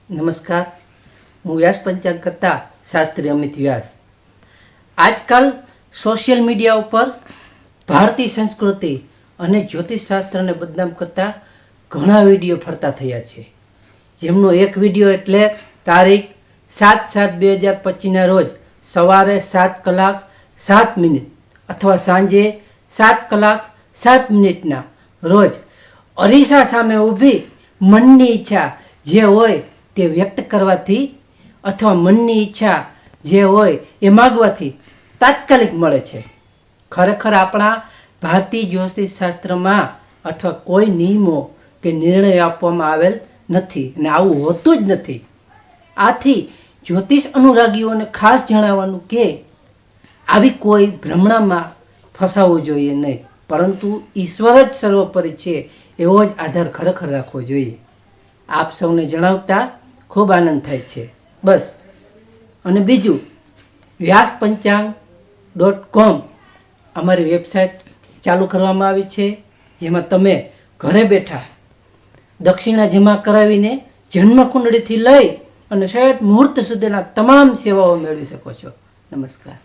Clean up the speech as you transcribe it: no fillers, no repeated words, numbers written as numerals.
નમસ્કાર, હું વ્યાસ પંચાંગ કરતા શાસ્ત્રી અમિત વ્યાસ. આજકાલ સોશિયલ મીડિયા ઉપર ભારતીય સંસ્કૃતિ અને જ્યોતિષશાસ્ત્રને બદનામ કરતા ઘણા વિડીયો ફરતા થયા છે. જેમનો એક વિડીયો એટલે તારીખ 7/7/2025ના રોજ સવારે 7:07 અથવા સાંજે 7:07 રોજ અરીસા સામે ઊભી મનની ઈચ્છા જે હોય તે વ્યક્ત કરવાથી અથવા મનની ઈચ્છા જે હોય એ માગવાથી તાત્કાલિક મળે છે. ખરેખર આપણા ભારતીય જ્યોતિષશાસ્ત્રમાં અથવા કોઈ નિયમો કે નિર્ણય આપવામાં આવેલ નથી અને આવું હોતું જ નથી. આથી જ્યોતિષ અનુરાગીઓને ખાસ જણાવવાનું કે આવી કોઈ ભ્રમણામાં ફસાવવું જોઈએ નહીં, પરંતુ ઈશ્વર જ સર્વોપરી છે એવો જ આધાર ખરેખર રાખવો જોઈએ. આપ સૌને જણાવતા ખૂબ આનંદ થાય છે. બસ. અને બીજું, વ્યાસપંચાંગ.com અમારી વેબસાઇટ ચાલુ કરવામાં આવી છે, જેમાં તમે ઘરે બેઠા દક્ષિણા જમા કરાવીને જન્મકુંડળીથી લઈ અને શેઠ મુહૂર્ત સુધીના તમામ સેવાઓ મેળવી શકો છો. નમસ્કાર.